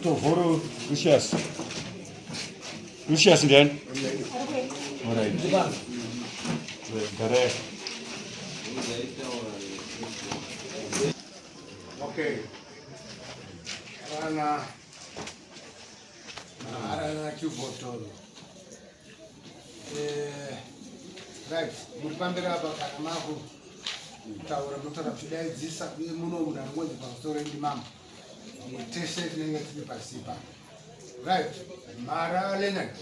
Tovoro Lucius. Lucius then. All right. Okay. Arana chubotolo. Right. Mupambira bakana mako. Taura mutara chidai dzisa muno muna ngoni pastora ndi mama. Mutese tinenge tiri pasipa. Right. Mara Leonard.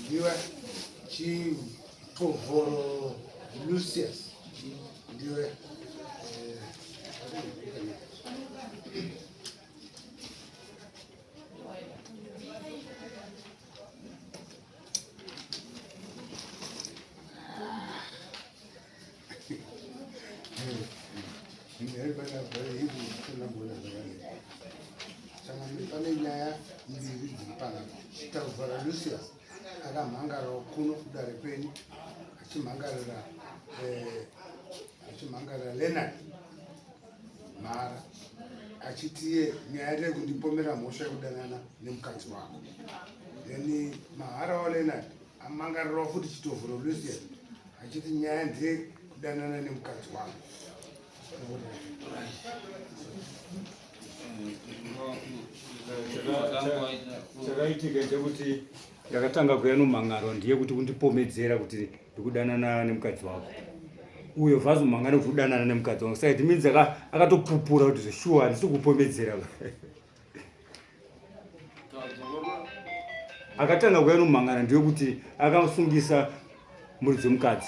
Ndiwe chi Tovoro Lucius. Ndiwe Tovoro Lucius akamhangara kuno kudare kweni achimhangarira Leonard Mara achitiye nyaya yekundipomera mhosva yekudanana nemukadzi wako. Then mahara waLeonard amhangarirawo futi chiTovhoro Lucius achiti nyaya ndeyekudanana nemukadzi wako. Chakaitika ndekuti yakatanga kuuya nomhan'aro ndiye kuti kundipomedzera kuti ndikudanana nemukadzi wako. Uyo vhazi mhangano kuti udanana nemukadzi wangu. Saka it means akatopupura kuti sure handisi kupomedzera. Akatanga kuuya nomhan'aro ndiye kuti akasungisa muridzi wemukadzi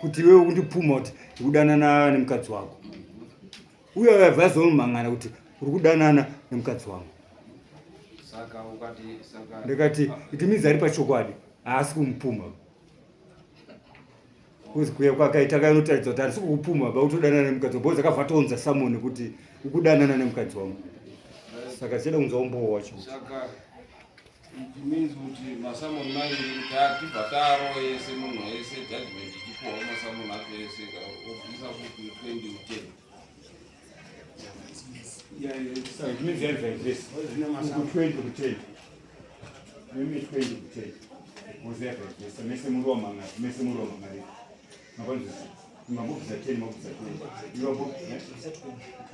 kuti iwewe kundipuma kuti ndikudanana nemukadzi wako. Uyo vhazi nomhan'aro kuti uri kudanana nemukadzi wangu. Ndikati it means ari pachokwadi haasi kumupuma. Kuzi kuya kwakaita kanotaridza kuti handisi kukupuma pautodanana nemukadzi wangu. Bhozi akavhatonza Samoni kuti ukudanana nemukadzi wangu. Saka chida kunzwa umbowo wacho. Saka it means kuti masamoni manje kuti atibva taro ese munhu ese judgment ichipuwa masamoni acho ese obvisa kuti 2010. Yeah, so it means like this. 20 to 10. Maybe 20 to 10. Was there like this? So mese muroma ngari. Mabanzi. Mabuku za 10, mabuku za 20. You are book.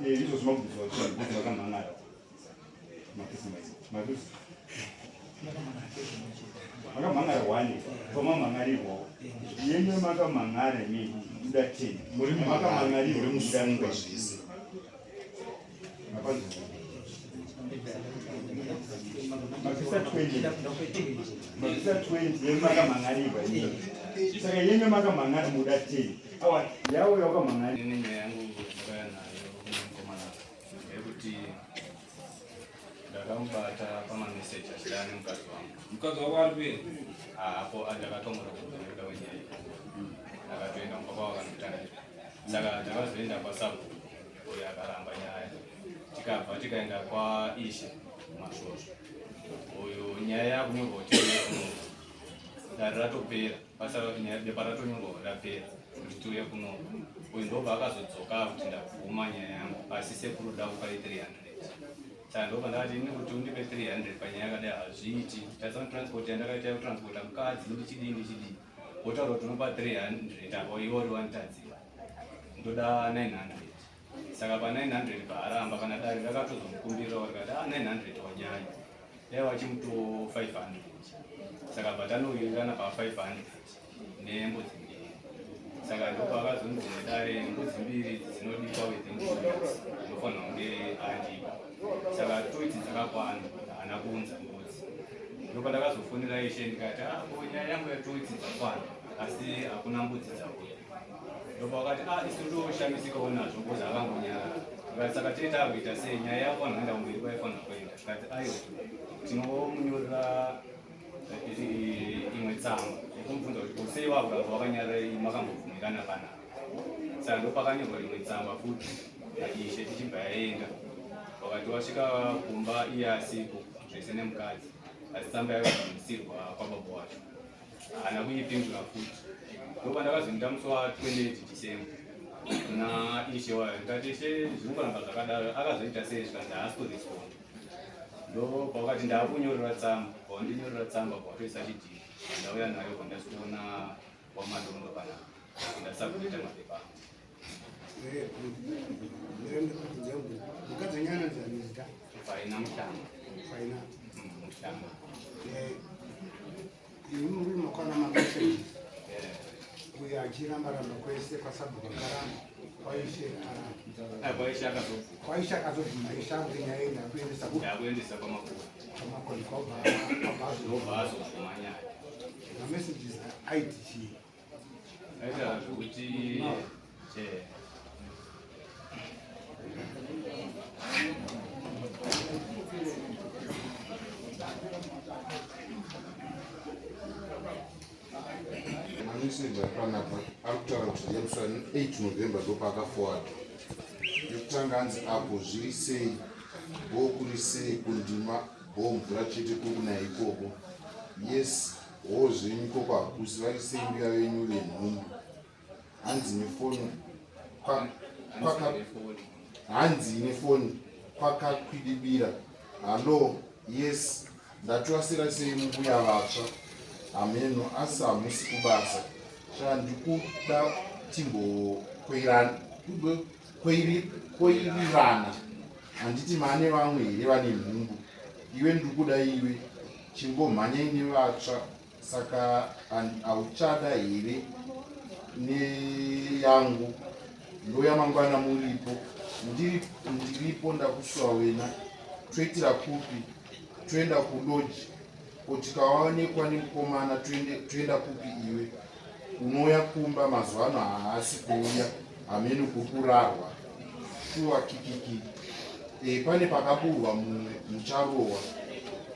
Yeah, this was mabuku za 10. Both kama ngari. Makisi mai. Mabuku. Maka mangari wani. Kama mangari wo. Yenye maka mangari ni nda 10. Muri maka mangari muri musanga. Makisa 20 yemaka mangariba hiyo. Saka yenye maka mangari muda 10. Awa yawo yoka mangari. Nini nyaya yangu mbaya nayo kumkomana. Ekuti ndakambata pama message ashidani mukadzi wangu. Mukadzi wako ari peni? Hapo ndakatomura kuenda wenyaya. Ndakatoenda mukaka wakanditanga. Saka ndakazoenda kwaSabu. Uyo akaramba nyaya. Tikabva tikaenda kwaIshe Masvosvo. Uyu nyaya yakunyorwa kuti dare ratopera, basa bepa ratonyorwa rapera kuti tiuye kuno. Uyu ndobva akazodzoka kuti ndabvuma nyaya yangu, asi sekuru da kupa 300. Saka ndobva ndakati ini kuti undipe 300 panyaya yakadai hazviiti. Tasana transport yandakaita yekutransporta mukadzi ndichidii. Wotaura kuti unopa 300 apa iwe uri wanitadzira. Ndoda 900. Saka pa 900 paaramba kana dare rakatozomukumbirira wakati 900 wanyanya. Dai wachimuto 500. Saka patanowirirana pa 500 nembudzi mbiri. Saka ndopa akazonzi dare mbudzi mbiri dzinodipa within 2 years. Ndofanira kunge andipa. Saka toiti dzakakwana haana kuunza mbudzi. Ndopa ndakazofonera Ishe ndikati nyaya yangu yatoiti dzakwana asi hakuna mbudzi dzauya. Ndopa wakati isu ndoshamisikawo nazvo bhozi akangonyarara. Saka teta kuita sei nyaya yako anoenda kumberi kwaifanira kuenda. Tikati aiwa tinomunyorera imwe tsamba yekumubvunza kuti sei wakuramba wakanyarara makambobvumirana panapa. Saka ndopakanyorwa imwe tsamba futi naIshe tichibva yaenda. Wakati wasvika kumba iye asipo zvese nemukadzi, asi tsamba yakabvumisirwa kwababa wacho. Haana kuipindura futi. Ndopa ndakazonita musi wa28 December kuna Ishe wayo ndikati Ishe zvinokuramba zvakadaro akazoita sei zvikanzi haasi kuresponda. ndo pakati ndakunyorera tsamba ndinyorera tsamba kwatoisa chidhiri ndauya nayo kwandasiona wamadondo kana ndasakuita mapepa faina mushamba mushamba muri makwana mameseji uyo achiramba kwese kwasabuka karamba kwaisha akazobvuma ishambe nyaya ndakuendesa kwamakoni kwabhaazozvomanyaya mameseges aiti chii aita kuti Mameseji apanapa akutaura kuti Jerusalem 8 November ndopakaforward. Yekutanga anzi apo zviri sei bo kuri sei kundima bo mvura chete kuruna ikoko. Yes, wo zvinhu ikoko hakusi vari sei mbuya venyu venhumbu. Hanzi nefoni hanzi nefoni kwakakwidibira. Halo, yes, ndatorasira sei mbuya vatsva. Ameno asi hamusi kubasa ndikuda timbokweirana handiti mane vamwe here vane nhumbu iwe ndikuda iwe chingomhanyai nevatsva saka hauchada here neyangu ndoyamangwana muripo ndiripo ndakusuwa wena toitira kupi toenda kuloji tikaonekwa nemukomana toenda kupi iwe unouya kumba mazuva ano haasi kuuya hamene kukurarwa shuwa kikiki pane pakaburwa mumwe mucharohwa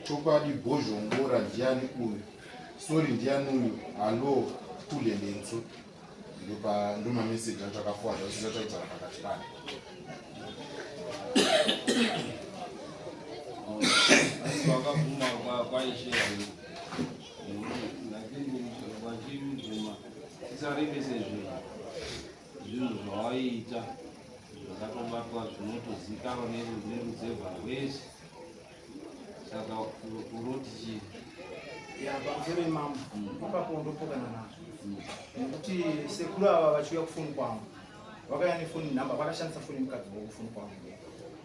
chokwadi bhozhongora ndiani uyu sori ndiani uyu halo kulendenso ndomameseji achakafuadza usisataitara pakati pane vakavhuma kwaishera lakini vachivhuma tisaremese zvinhu zvawaiita zvakatobatwa zvinotozikanwa nerudzevha rwese saka uroti chii pamusoro imamo ipapo ndopokana nazvo nekuti sekuru ava vachiuya kufoni kwangu vakauya nefoni nhamba vakashandisa foni yemukadzi wavo kufoni kwangu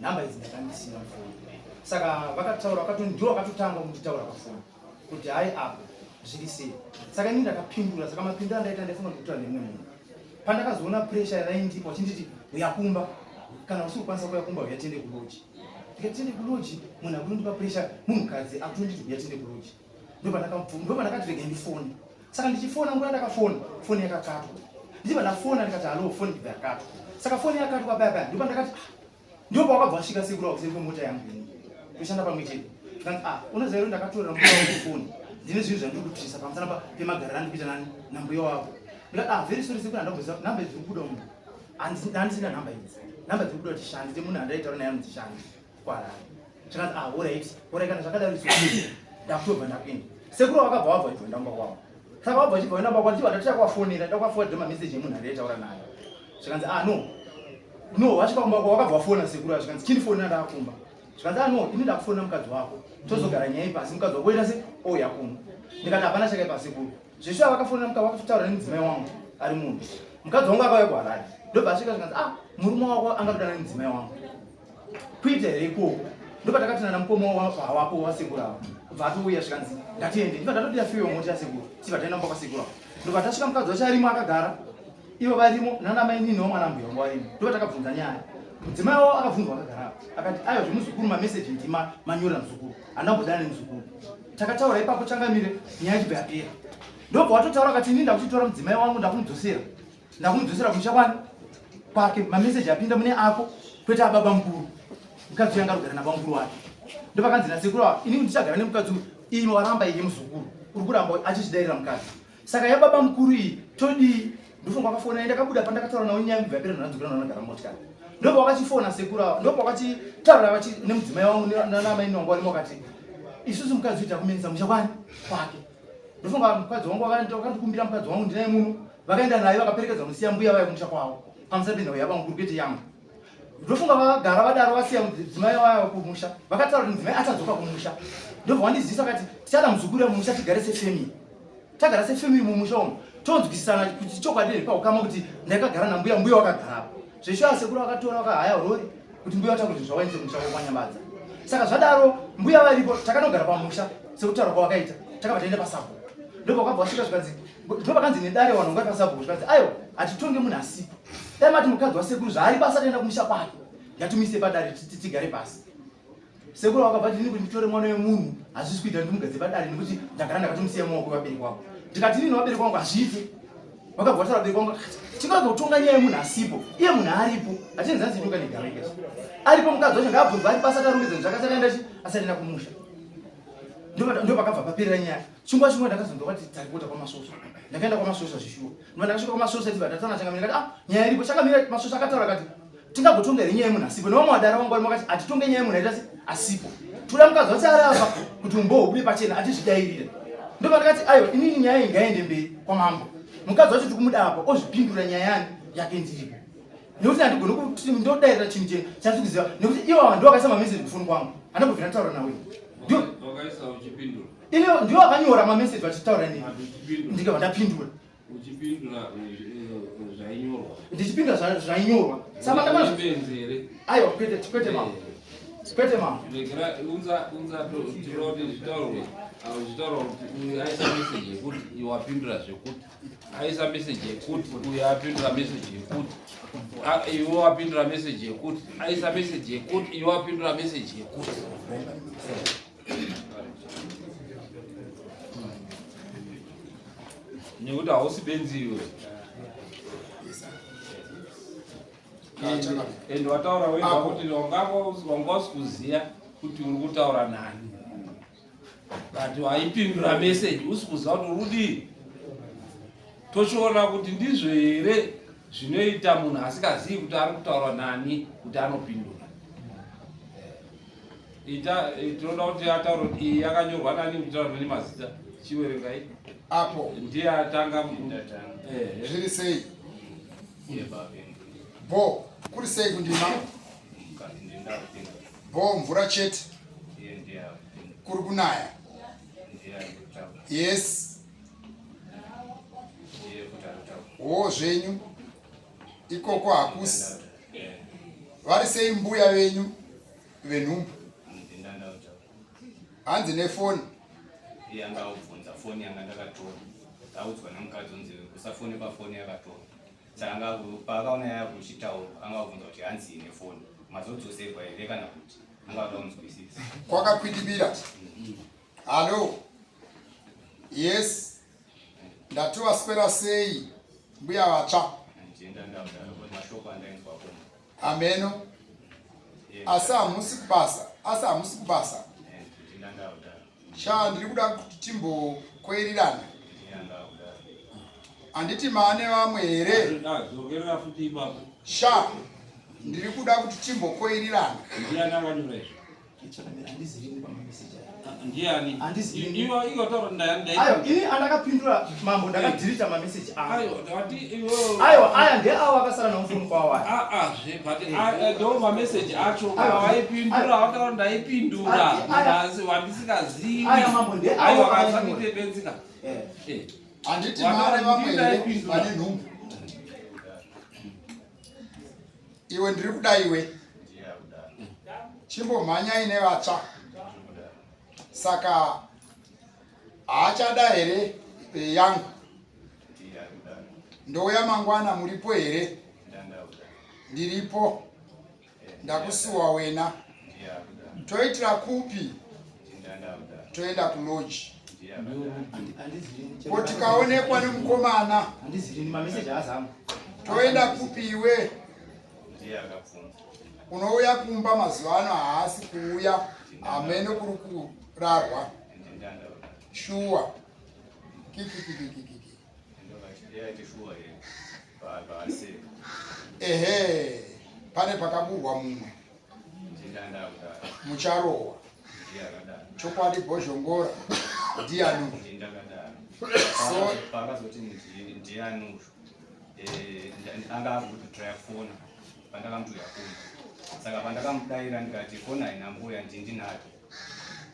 nhamba idzi ndakandisina foni saka vakataura ndiwo vakatotanga kunditaura pafoni kuti hai apo zviri sei saka ini ndakapindura saka mapindura ndaita ndafuna kutaura nemwe munhu pandakazoona puresha yaraindipa uchinditi uyakumba kana usiri kukwanisa kuyakumba uyatende kuloji ndikatende kuloji munhu akunondipa puresha munhukadzi akutonditi uyatende kuloji ndopandakati regai ndifoni saka ndichifona nguva ndakafona foni yakakatwa ndichibva ndafona ndikati halo foni ndibva yakatwa saka foni yakatwa payapaya ndopandakati ndopa wakabva asvika sekuru wakuseri kwemota yangu ini kushanda pamwe chete ndikati unoziva iro ndakatorera mbuya wangu foni ndine zvinhu zvandiri kupisa pamusana pemagariro andikuita nani nambuya wako ndikati very sorry sekuru handamboziva nhamba idzi dziri kubuda munhu handisina nhamba idzi nhamba dziri kubuda kuti shandi te munhu handaitaura naye anoti shandi kwarari ndikati orai kana zvakadaro izvi ndakutobva ndakuenda sekuru wakabva wabva achibva ndamba kwavo saka wabva achibva ndamba kwavo ndichibva ndatichakwafonera ndakwafonera mameseji emunhu handaitaura naye zvikanzi no wasvika kumba kwako wakabva wafona sekuru acho zvikanzi chinifonera ndakakumba zvikanzi no ini ndakufonera mukadzi wako tozogara nyaya pasi mukadzi wako oita se yakumba ndikati hapana chakaipa sekuru zveshuva vakafonera mukadzi wakatotaura nemudzimai wangu ari munhu mukadzi wangu akauya kuharari ndobva asvika zvikanzi murume wako angatoda nemudzimai wangu kuita here ikoko ndopa takati namukoma wapo wasekuru avo kubva atouya zvikanzi ngatiende ndibva ndatodira fiwe moti yasekuru tibva taenda mba kwasekuru avo ndobva tasvika mukadzi wacho arimo akagara ivo varimo nanamainini wamwana mbuya wangu arimo ndopa takabvunza nyaya mudzimai wavo akabvunzwa akagara akati ayo zvemuzukuru mameseji ndima manyorera muzukuru handambodana nemuzukuru takataura ipapo changamire nyaya chibva yapera ndobva watotaura kati ini ndakuchitora mudzimai wangu ndakumudzosera kumusha kwani kwake mameseji apinda mune ako kwete ababa mukuru mukadzi yanga rugara nababa mukuru wake ndopakanzi nasekuru ava ini ndichagara nemukadzi iyi waramba iyi muzukuru uri kuramba achichidairira mukadzi saka yababa mukuru iyi todii ndofunga wakafona ndakabuda pandakataura nawo nyaya mubva yapera nhanadzokera nanogara motikari ndopa wakachifona sekuru ava ndopa wakachitaura nemudzimai wangu nanamaini wangu warimo wakati isusu mukadzi uita kumenesa musha kwani kwake ndofunga mukadzi wangu wakandikumbira mukadzi wangu ndinaye muno vakaenda naye vakaperekedza musiya mbuya vaya kumusha kwavo pamusana penhau yava mukuru kwete yangu ndofunga vagara vadaro vasiya mudzimai wavo kumusha, vakataura kuti mudzimai achadzoka kumusha. Ndobva vandiziisa vakati tichada muzukuru mumusha tigare sefamily. Tagara sefamily mumusha umu tonzwisisana kuti chokwadi paukama kuti ndakagara nambuya, mbuya wakagarapo. Zveshuwa sekuru vakatora vakahaya rori kuti mbuya vatakuti zvawainze musha kwanyambadza. Saka zvadaro mbuya varipo takanogara pamusha sekutaura kwavakaita takabva taenda pasapo. Ndobva kwabva vasvika zvikanzi ndobva kanzi nedare wanonga pasapo zvikanzi ayo atitonge munhu asipo. Dai mati mukadzi wasekuru zvaari basa ataenda kumusha kwake ngatimuise padare tigare pasi. Sekuru vakabva tini kuti nditore mwana wemunhu hazvisi kuita ndimugadze padare nekuti ndagara ndakatomusiya mumaoko evabereki vako. Ndikati ini vabereki vangu hazviite. Vakabva vataura vabereki vangu tingaga kutonga nyaya yemunhu asipo, iye munhu aripo hatinzanzi tonga negareke aripo mukadzi wacho ngaabvunza ari basa atarongedza zvakasataenda asataenda kumusha. Ndo pakabva paperera nyaya. Chingwa chimwe ndakazonzwa kuti taripota kwamasoso. Ndakaenda kwamasoso zvishuwa. Ndo ndakasvika kwamasoso ati vatatana changamira kati nyaya iripo chakamira masoso akataura kati tingagotonga nyaya yemunhu asipo. Nomwe wadara wangu wakati atitonge nyaya yemunhu aita asipo. Toda mukadzi wacho arapa kuti umbobude pachena atizvidairira. Ndo ndakati ayo inini nyaya iyi ngaende mberi kwamambo. Mukadzi wacho tikumuda apa ozvipindura nyaya yake ndiripo. Nekuti andigoni kuti ndodairira chinhu chandikuziva nekuti iwo ndo akaisa mamessage kufoni kwangu. Anobvira taura nawe. Wakaisa uchipindura. Ino ndio akanyora mamessage vachitaura nini? Ndikabva ndapindura. Uchipindura zvainyorwa. Ndichipindura zvainyorwa. Saka ndakazvibenzere. Aiwa kwete mama. Kwete mama. Ndikira unza tiroti zvitaurwe. Zvitaurwa kuti uyu aisa message yekuti iwe wapindura zvekuti. Aisa message yekuti uyu apindura message yekuti. Iwe wapindura message yekuti. Aisa message yekuti iwe wapindura message yekuti. Nekuti hausibenziwe. Ende wataura wega kuti wanga usikuziya kuti uri kutaura nani. But waipindura message usikuziva kuti urudi. Tochiona kuti ndizvo here zvinoita munhu asikazivi kuti ari kutaura nani kuti anopindura. Tinoda kuti ataure kuti iyi yakanyorwa nani kutaura nani mazita. Chiwerengai. Apo Ndiye atanga zviri sei? Bo kuri sei kundima? Bo mvura chete kuri kunaya. Yes. Wo zvenyu ikoko hakusi. Vari sei mbuya venyu venhumbu? Hanzi nefoni. Yanga ubvunza foni yanga ndakatora audzwa namukadzi unzi usafone pafoni yakatora saka paakaona yakuchitaura anga ubvunza kuti hanzi ine foni mazodzoserwa here kana kuti anga akamunzwisisa kwakakwidibira. Halo. Yes. Ndatovaswera sei mbuya vatsva? ndienda ndaudaro mashoko andainzwako ameno asi hamusi kubasa ndienda ndaudaro sha ndiri kuda kuti timbokwerirana. Handiti maane vamwe here? Zorgerera futi ipapo. Sha ndiri kuda kuti timbokwerirana. Ndiani akanyora izvo? Ndiani? Iwo taura ndai. Ayo ini andakapindura mambo ndakadhirita mamessage ayo wati iwo. Ayo aya ndeawo akasara nomufoni kwawo. But ndo mamessage acho waipindura wataura ndaipindura. Asi wandisikazivi. Aya mambo ndeawo. Ayo akasakite benzika. Handiti mare vamwe here vane nhumbu. Iwe ndiri kuda iwe chimbomhanya ine vatsva. Saka haachada here yangu? Ndouya mangwana muripo here? Ndiripo. Ndakusuwa wena. Toitira kupi? Toenda kuloji. Kuti kaonekwa nemukomana. Toenda kupi iwe? Unouya kumba mazuva ano haasi kuuya. Amene kuri kurarwa. Shuwa. Ehe. Pane pakaburwa mumwe. Mucharowa. Chokwadi bhozhongora. Ndianu. So pakazoti ndianu anga akuti try phone pandakambuya kuma. Saka pandakamudaira ndikati foni ainambuya ndinayo.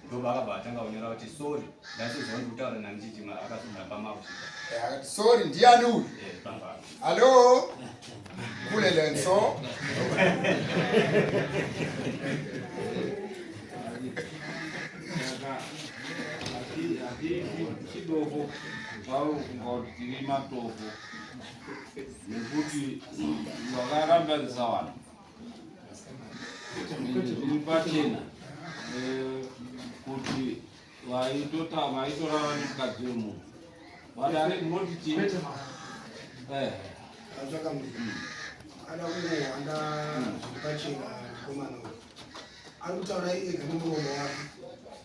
Ndoba akabva atanga kunyora kuti sorry ndasizoni kutaura nandichiti akasunda pamakusvika. Sorry ndiani uyu? Pamba. Hello? Kule lenso? Chidoko tiri matoko nekuti vakarambadzisa vanhu iri pachena kuti vaitorara nemukadzi wemunhu vadare munoti chii ada kungohanda zvipachena komana ari kutaura ega nemuromo wake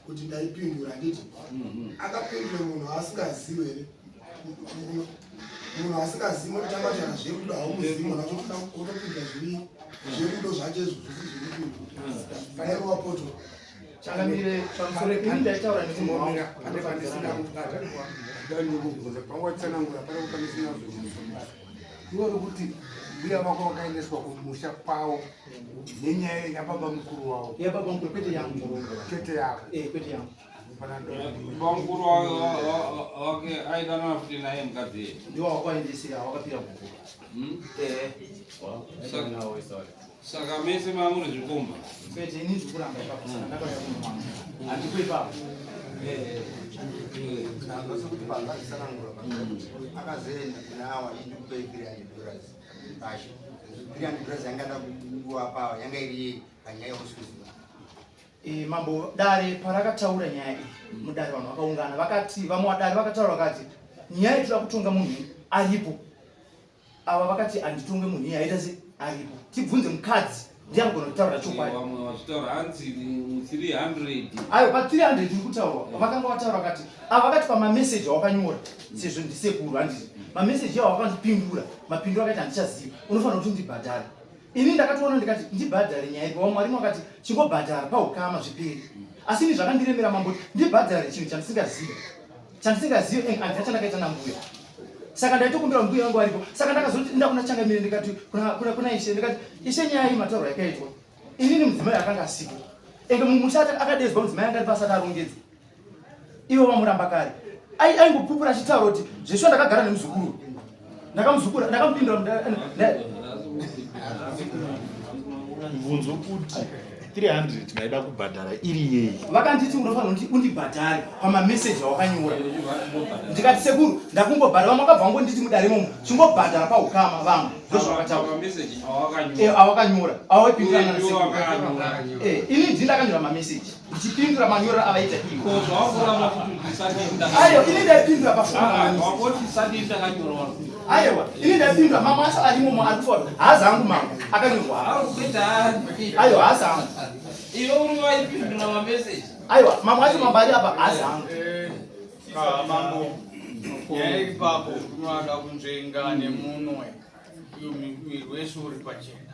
kuti ndaipindura nditi akapindura munhu asingazivi here munhu asingazivi mototanga kuti zvekudo haumuzivi munhu otopindura zviri zvekudo zvache zvekupindura kana irowa poto chakamire pamusoro ini ndaitaura nemunhu pangwatsanangura pane kupanisina ndori kuti mbuya vako vakaendeswa kumusha kwavo nenyaya yababa mukuru wavo yababa mukuru kwete yangu chete yako kwete yangu bamukuru wake aitana futi naye mukadzi ndiwo wakwaendesera wakapira mukuru saka mese mamuri zvikomba kwete ini zvikuramba ipapo ndakauya kuno wangu handikwe ipapo kuti pangasanangura akazoenda kuna awa indikupe $300 pasha $300 yangada kuwapa yanga iri panyaya yekusuziva mambo dare parakataura nyaya iyi mudare vanhu vakaungana vakati vamwe vadare vakataura vakati nyaya itoda kutonga munhu aripo ava vakati handitonge munhu iyi aita se aripo tibvunze mukadzi ndianogona kutaura chokwadi vamwe vachitaura hanzi 300 ayo pa300 iri kutaurwa vakanga vataura vakati ava vakati pamameseji awakanyora sezvo ndisekuru handiti mameseji avo vakandipindura mapinduro akaiti handichaziva unofanira kuti ndibhadhare ini ndakatoona ndikati ndibhadhare nyaya iri vamwe varimwe vakati chingobhadhara paukama zviperi asi ini zvakandiremera mambo ndibhadhare chinhu chandisingazivi handichandakaita nambuya saka ndaitokumbira mbuya wangu aripo saka ndakazoti ndakuna changamire ndikati kuna ishe ndikati ishe nyaya iyi matauro yakaitwa inini mudzimai akanga asipo enge mumusha akadezwa mudzimai anga aripo asati arongedza ivo vamuramba kare aingopupura achitaura kuti zveshuwa ndakagara nemuzukuru ndakamupindura mubvunzo kuti 300 ndaida kubhadhara iri yei vakanditi unofanira kuti undibhadhare pamameseji awakanyora ndikati sekuru ndakungobhadhara vamwe vakabva vangonditi mudare imomo chingobhadhara paukama vamwe ndozvavakataura awakanyora awaipindurana nasekuru ini ndini ndakanyora mameseji ndichipindura manyorero avaita ivo ayo ini ndaipindura pafoni aiwa ini ndaipindura mama acho arimomo ari kufora haazangu mama akanyorwa aiwa haazangu iwe uri waipindura mameseji aiwa mama acho mambari apa haazangu mambo yairi papo unoda kunzvenga nemunwe mwiri wese uri pachena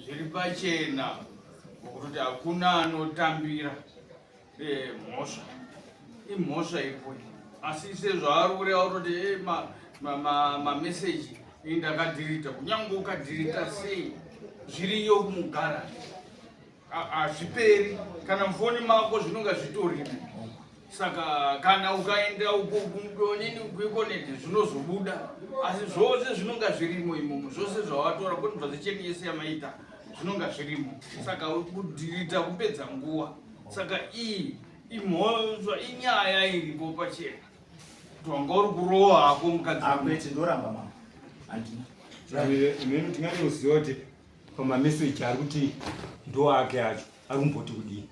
zviri pachena kuti hakuna anotambira mhosva imhosva ipo asi sezvaari kureva kuti mameseji indakadhirita kunyange ukadhirita sei zviriyo kumugaraji hazviperi kana mufoni mako zvinonga zvitorimo saka kana ukaenda ukonini kuikoneti zvinozobuda asi zvose zvinonga zvirimo imomo zvose zvavatora kunibva zecheni yese yamaita zvinonga zvirimo saka kudhirita kupedza nguva saka iyi imhosva inyaya iripo pachena twanga uri kurova hako mukadzi akwete ndoramba mama handina imweni tingade kuziva kuti pamameseji ari kuti ndo ake acho ari kumboti kudii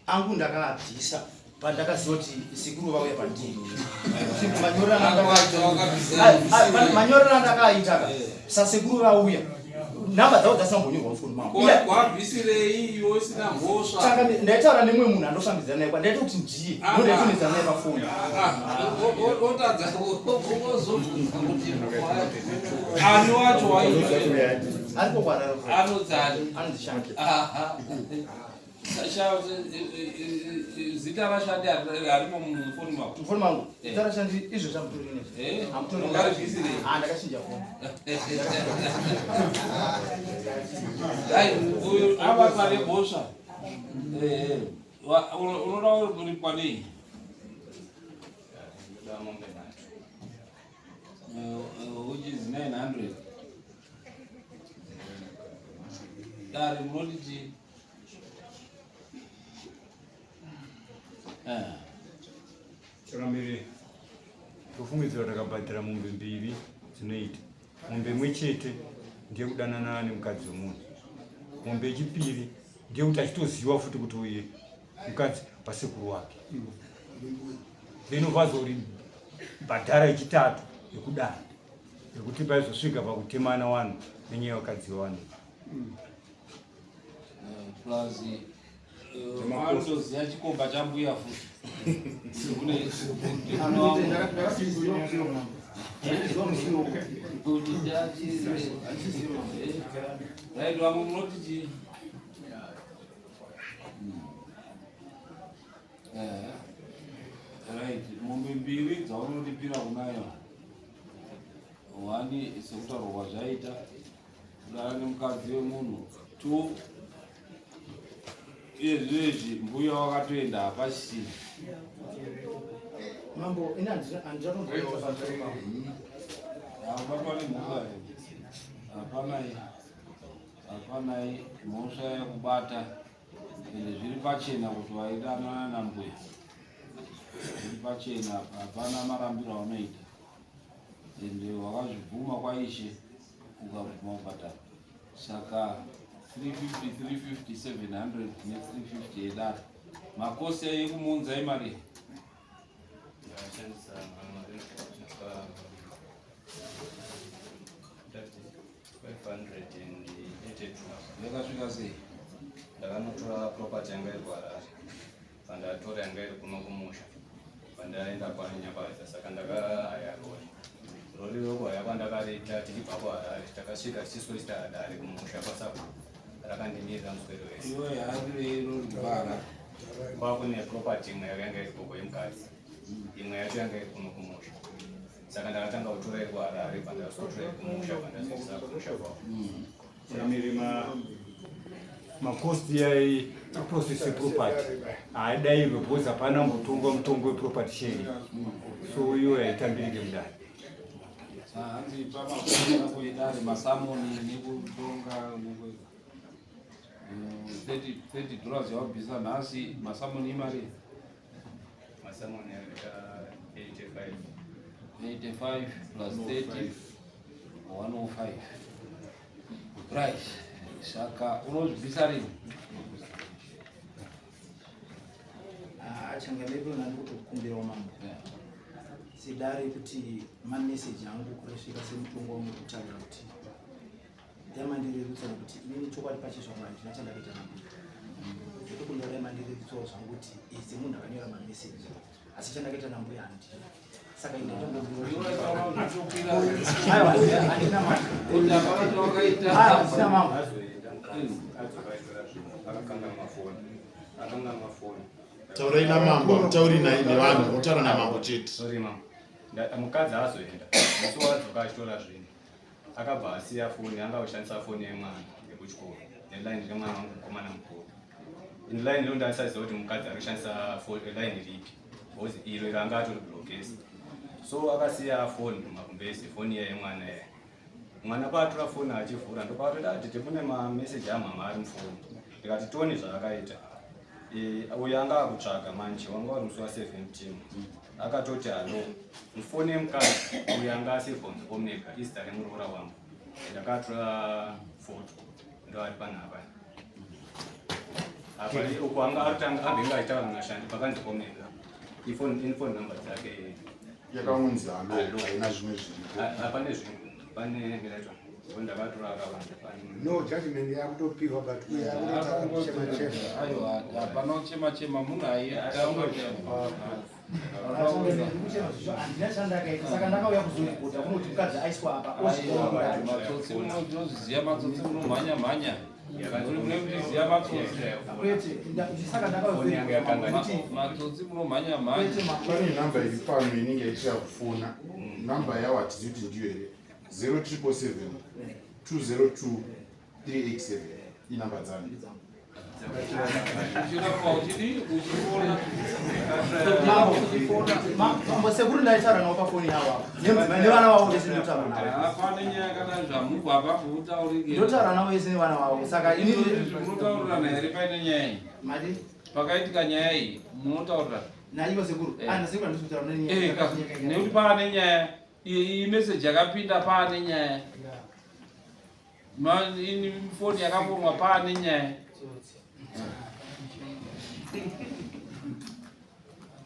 angu ndakaabvisa pandakaziva kuti sikuru vauya pandii manyorero andakaita sasekuru vauya nhamba dzavo dzasambonyorwa mufoni wabvisirei iwe usina mhosva ndaitaura nemwe munhu andofambidzana naye ndaita kuti ndiye ndondaitonedzana naye pafoni otadza ozobvunza kuti ani wacho aripo kwararo anodzani anondishanda zita rashandi harimo mufoni mako mufoni mangu zita rashandi izvo zvamutori ndakachinja foni ava pare bhosva unoda uri kwanei which is 900 dari munoditi chakamiri tofungidzira takabhadhira mombe mbiri dzinoita mombe imwe chete ndiye kudanana nemukadzi wemunhu mombe yechipiri ndiye kuti achitoziva futi kuti uye mukadzi wasekuru wake zvinobvazo uri bhadhara yechitatu yekudana yekuti paizosvika pakutemana wanhu nenyaya yevakadzi wewanhu plus anotoziva chikomba chambuya futi right vamwe munotiti right mombe mbiri dzaunotipira kunayo wani sekutaurwa kwazvaita kudana nemukadzi wemunhu 2 izvezvi mbuya wakatoenda hapasisina mambo ina andiratomboita hapapane mhuka hapanai mhosva yekubata ende zviri pachena kuti waidanana nambuya zviri pachena hapana marambiro aunoita ende wakazvibvuma kwaishe ukabvuma kubhadhara saka 350 700 ne350 edare makosi yekumunza imari yakasvika sei ndakanotora property yanga iri kuharare pandatora yanga iri kuno kumusha pandaenda kwanyabadza saka ndakahaya rori rokuhaya kwandakareita tichibva kuharare takasvika tichisoita hadare kumusha pasapo rakandimirira muswero wese iwe hari rori kubara kwakune property imwe yakanga iri koko yemukadzi imwe yacho yanga iri kuno kumusha saka ndakatanga kutora iri kuharare pandasotora iri kumusha pandazoisa kumusha kwavo chakamiri makosti yaprocess yeproperty haidaiwe because hapana mutongo weproperty sharing so iyo yaitambirike mudare hanzi pamakosi ako edare masamoni nekutonga 30 dollars yawabvisa nhasi masamoni imari masamoni yaita 85 plus 30 105 right saka unozvibvisa rini achangamepo nani kutokumbirawo mambo sedare kuti mameseji angu kurasvika semutongo wamwe kutaura kuti yamandirerutsira kuti inini chokwadi pachizva mari ndinachandakaita nambo zvekukunora yamandirerutsirawo zvangu kuti semunhu akanyora mameseji asi chandakaita nambo yandi saka handina mambo taurai namambo mutauri nevanhu motaura namambo chete mukadzi azoenda musi wadzoka achitora zvinhu akabva asiya foni anga kushandisa foni yemwana yekuchikoro neline remwana wangu mukomana mukuru inline iro ndasaziva kuti mukadzi ari kushandisa line ripi bcause iro iranga atori blokesi so akasiya foni mumakumbezi foni iya yemwana iya mwana paatora foni achivhura ndopatoda atiti kune mameseji amama ari mufoni ndikati toni zvaakaita uyo anga akutsvaga manje wanga wari musi wa17 akatoti halo mufoni yemukadzi uyo anga asiribonzi omega izita remuroora wangu ndakatora foto ndo ari panapa apa uko anga atanga abenge aitaura nashandi pakanzi omega infone number dzake yakaunzi halo haina zvimwe zviripo hapane zvinhu pane miraitwa ndakatora akawanda no judgment yakutopiwa but uye akutochema aiwa hapana kuchema munhu handina chandakaita saka ndakauya kuzoikuta kunoti mukadzi aiswa apa matsotsi munozviziva matsotsi munomhanya Ziya matsotsi. Foni yangu yakanga. Matsotsi munomhanya mhanya. Pane namba iri pano inenge ichira kufona. Namba yawo hatizi kuti ndiyo here. 0777 202 387. Inamba dzangu. Mambo sekuru ndaitaura nawo pafoni yawo. Nevana wavo vese ndotaura nawo. Hapana nyaya kana zvamuku apapo utaurike. Ndotaura nawo vese nevana wavo. Saka ini munotaurirana here paine nyaya iyi. Mati Pakaitika nyaya iyi munotaurirana. naivo sekuru. Ana sekuru ndikutaura nenyaya. Nekuti paane nyaya. Iyi message yakapinda paane nyaya. Ini foni yakambomwa paane nyaya.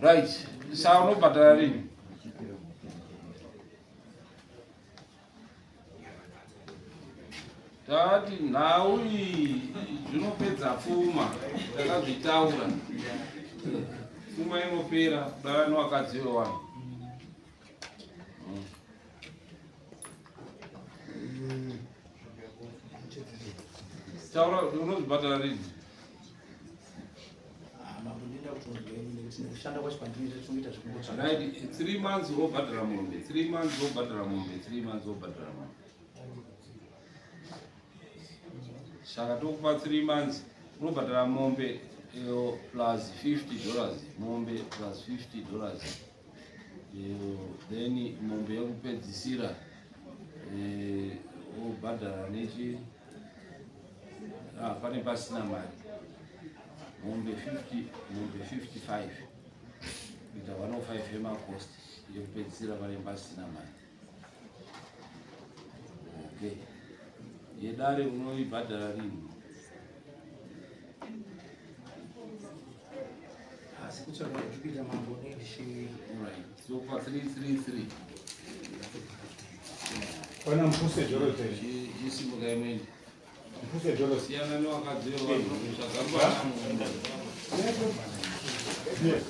Right, saka unobhadhara rini? Tati nhau iyi zvinopedza pfuma, takazvitaura. Pfuma inopera, kudara nevakadzi vewanhu. Taura, unozvibhadhara rini? Right, 3 months wobhadhara mombe, 3 months wobhadhara mombe, 3 months wobhadhara mombe. Saka tokupa 3 months unobhadhara mombe plus $50, mombe plus $50. Then mombe yekupedzisira wobhadhara nechi pane pasina mari. Mombe 50, mombe 55. Kuita 105 yemacost yekupedzisira pane pasina mari. Okay. Yedare unoibhadhara rini? Alright. So kwa 333. Pana mpuse jorote. Isimuka imweni. Mpuse jorote. Siyana nevakadzi vewanhu. Zvakambana. Yes.